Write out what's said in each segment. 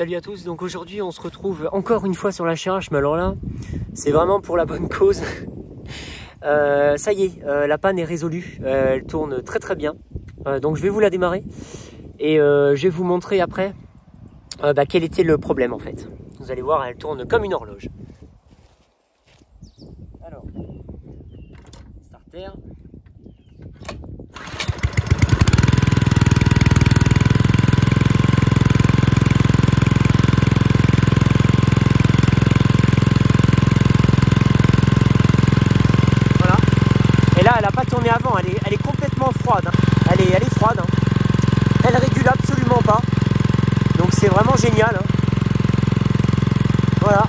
Salut à tous, donc aujourd'hui on se retrouve encore une fois sur la charge, mais alors là, c'est vraiment pour la bonne cause. Ça y est, la panne est résolue, elle tourne très très bien. Donc je vais vous la démarrer et je vais vous montrer après quel était le problème en fait. Vous allez voir, elle tourne comme une horloge. Alors, starter. Là, elle n'a pas tourné avant, elle est complètement froide. Hein. Elle est froide. Hein. Elle régule absolument pas. Donc c'est vraiment génial. Hein. Voilà.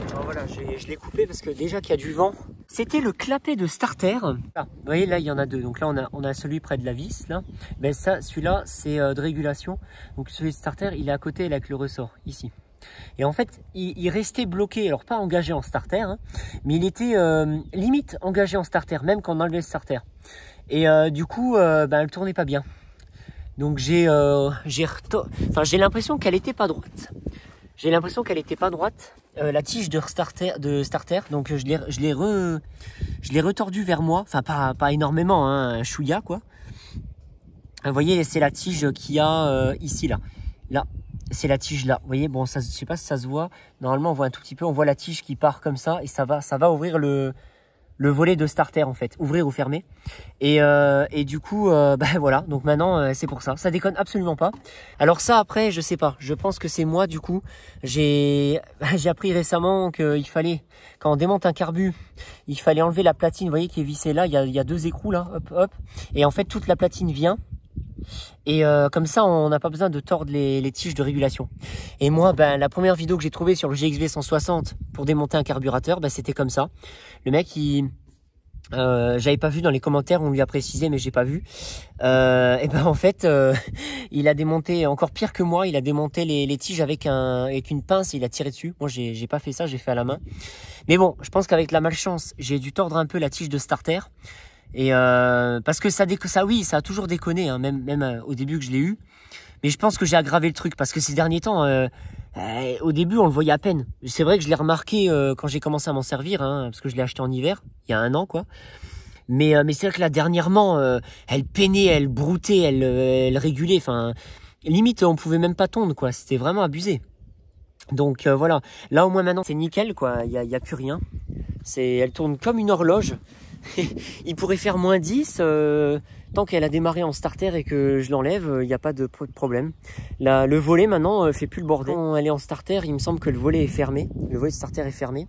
Alors voilà, je l'ai coupé parce que déjà qu'il y a du vent. C'était le clapet de starter. Ah, vous voyez, là, il y en a deux. Donc là, on a celui près de la vis. Là. Ben, celui-là, c'est de régulation. Donc celui de starter, il est à côté avec le ressort, ici. Et en fait, il restait bloqué. Alors, pas engagé en starter, hein, mais il était limite engagé en starter, même quand on enlevait le starter. Et du coup, elle ne tournait pas bien. Donc, j'ai l'impression qu'elle n'était pas droite. J'ai l'impression qu'elle n'était pas droite. La tige de starter, donc je l'ai retordu vers moi, enfin pas énormément, hein, un chouïa quoi. Vous voyez, c'est la tige qu'il y a ici là, c'est la tige là. Vous voyez, bon, ça, je sais pas si ça se voit. Normalement, on voit un tout petit peu, on voit la tige qui part comme ça et ça va ouvrir le volet de starter en fait, ouvrir ou fermer. Et du coup, voilà, donc maintenant c'est pour ça. Ça déconne absolument pas. Alors ça après, je sais pas, je pense que c'est moi du coup. J'ai appris récemment qu'il fallait, quand on démonte un carbu, il fallait enlever la platine, vous voyez qui est vissée là, il y a deux écrous là, hop hop. Et en fait toute la platine vient. Et comme ça on n'a pas besoin de tordre les tiges de régulation. Et moi la première vidéo que j'ai trouvée sur le GXV 160 pour démonter un carburateur, c'était comme ça. Le mec j'avais pas vu dans les commentaires, on lui a précisé mais j'ai pas vu. Et en fait il a démonté encore pire que moi, il a démonté les tiges avec une pince et il a tiré dessus. Moi j'ai pas fait ça, j'ai fait à la main. Mais bon, je pense qu'avec la malchance, j'ai dû tordre un peu la tige de starter. Et parce que ça a toujours déconné, hein, même au début que je l'ai eu. Mais je pense que j'ai aggravé le truc parce que ces derniers temps, au début on le voyait à peine. C'est vrai que je l'ai remarqué quand j'ai commencé à m'en servir, hein, parce que je l'ai acheté en hiver, il y a 1 an quoi. Mais c'est vrai que là dernièrement, elle peinait, elle broutait, elle régulait. Enfin, limite on pouvait même pas tondre quoi. C'était vraiment abusé. Donc voilà. Là au moins maintenant c'est nickel quoi. Il y a plus rien. Elle tourne comme une horloge. Il pourrait faire -10 tant qu'elle a démarré en starter et que je l'enlève, il n'y a pas de problème. Là, le volet maintenant fait plus le bordel. Quand elle est en starter, il me semble que le volet est fermé. Le volet de starter est fermé.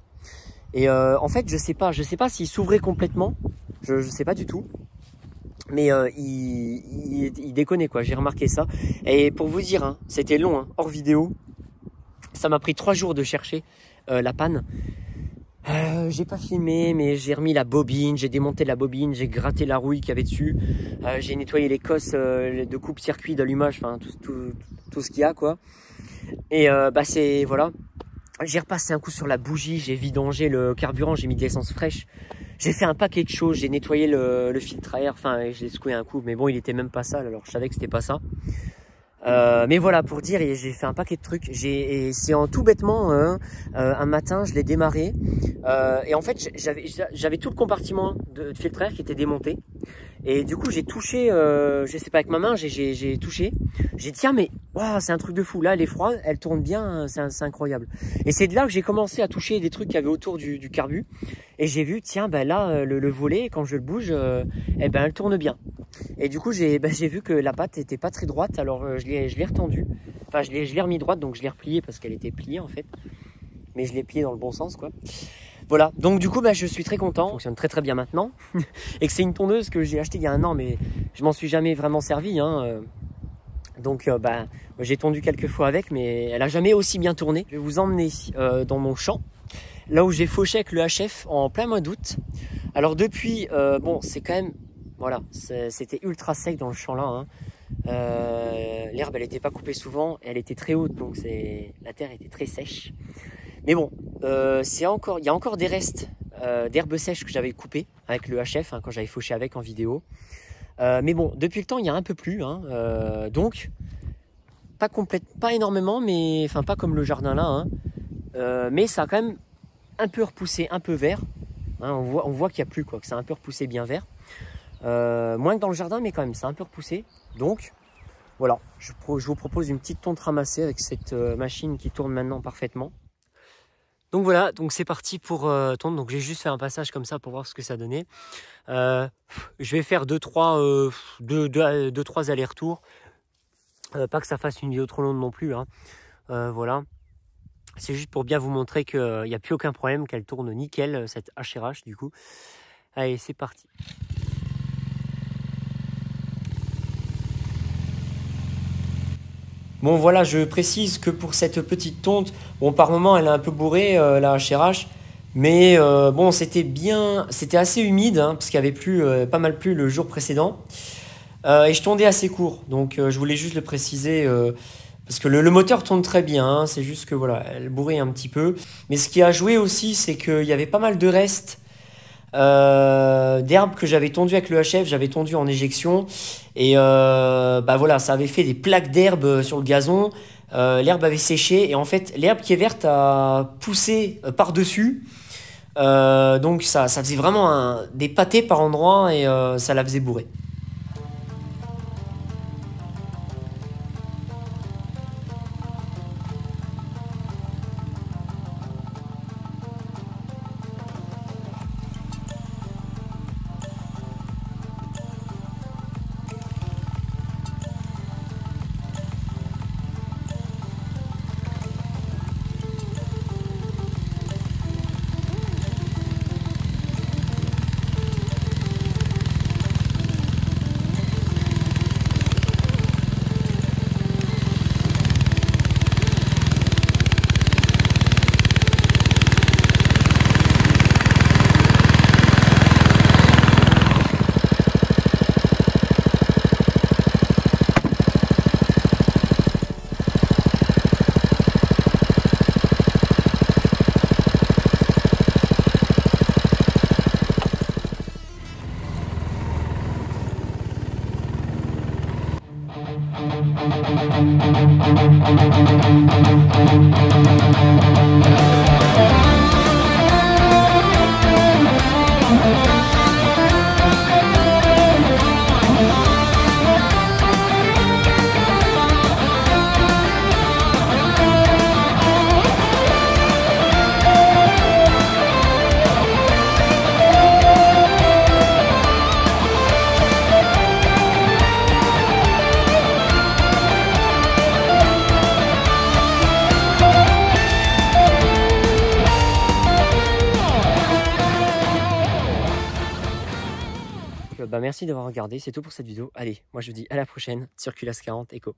Et en fait, je sais pas s'il s'ouvrait complètement. Je sais pas du tout. Mais il déconne quoi. J'ai remarqué ça. Et pour vous dire, hein, c'était long, hein, hors vidéo. Ça m'a pris 3 jours de chercher la panne. J'ai pas filmé, mais j'ai remis la bobine, j'ai démonté la bobine, j'ai gratté la rouille qu'il y avait dessus, j'ai nettoyé les cosses de coupe-circuit, d'allumage, enfin tout ce qu'il y a quoi. Et c'est voilà, j'ai repassé un coup sur la bougie, j'ai vidangé le carburant, j'ai mis de l'essence fraîche, j'ai fait un paquet de choses, j'ai nettoyé le filtre à air, enfin je l'ai secoué un coup, mais bon il était même pas sale, alors je savais que c'était pas ça. Mais voilà, pour dire, j'ai fait un paquet de trucs. Et c'est en tout bêtement, un matin, je l'ai démarré. Et en fait, j'avais tout le compartiment de filtre air qui était démonté. Et du coup, j'ai touché, je sais pas, avec ma main, j'ai touché. J'ai dit, tiens, mais wow, c'est un truc de fou. Là, elle est froide, elle tourne bien, c'est incroyable. Et c'est de là que j'ai commencé à toucher des trucs qu'il y avait autour du carbu. Et j'ai vu, tiens, là, le volet, quand je le bouge, elle tourne bien. Et du coup, j'ai vu que la patte était pas très droite, alors je l'ai retendue. Enfin, je l'ai remis droite, donc je l'ai repliée parce qu'elle était pliée en fait. Mais je l'ai pliée dans le bon sens, quoi. Voilà, donc du coup, je suis très content. Ça fonctionne très très bien maintenant. Et que c'est une tondeuse que j'ai achetée il y a 1 an, mais je m'en suis jamais vraiment servi. Hein. Donc, j'ai tondu quelques fois avec, mais elle a jamais aussi bien tourné. Je vais vous emmener dans mon champ, là où j'ai fauché avec le HF en plein mois d'août. Alors depuis, bon, c'est quand même... Voilà, c'était ultra sec dans le champ là. Hein. L'herbe elle n'était pas coupée souvent, elle était très haute, donc la terre était très sèche. Mais bon, il y a encore des restes d'herbes sèches que j'avais coupées avec le HF hein, quand j'avais fauché avec en vidéo. Mais bon, depuis le temps, il y a un peu plus, hein, donc pas énormément, mais enfin pas comme le jardin là, hein, mais ça a quand même un peu repoussé, un peu vert. Hein, on voit qu'il n'y a plus, quoi, que ça a un peu repoussé bien vert. Moins que dans le jardin, mais quand même, ça a un peu repoussé. Donc voilà, je vous propose une petite tonte ramassée avec cette machine qui tourne maintenant parfaitement. Donc voilà, donc c'est parti pour tondre. Donc j'ai juste fait un passage comme ça pour voir ce que ça donnait. Je vais faire 2-3 allers-retours. Pas que ça fasse une vidéo trop longue non plus. Hein. Voilà. C'est juste pour bien vous montrer qu'il n'y a plus aucun problème, qu'elle tourne nickel, cette HRH du coup. Allez, c'est parti. Bon voilà, je précise que pour cette petite tonte, bon par moment elle est un peu bourrée la HRH, mais bon c'était assez humide hein, parce qu'il y avait pas mal plu le jour précédent et je tondais assez court, donc je voulais juste le préciser parce que le moteur tourne très bien, hein, c'est juste que voilà, elle bourrait un petit peu, mais ce qui a joué aussi c'est qu'il y avait pas mal de restes. D'herbes que j'avais tondu avec le HF, j'avais tondu en éjection et bah voilà, ça avait fait des plaques d'herbe sur le gazon, l'herbe avait séché et en fait l'herbe qui est verte a poussé par-dessus, donc ça faisait vraiment des pâtés par endroits et ça la faisait bourrer. Bah merci d'avoir regardé, c'est tout pour cette vidéo. Allez, moi je vous dis à la prochaine sur Culasse 40 Echo.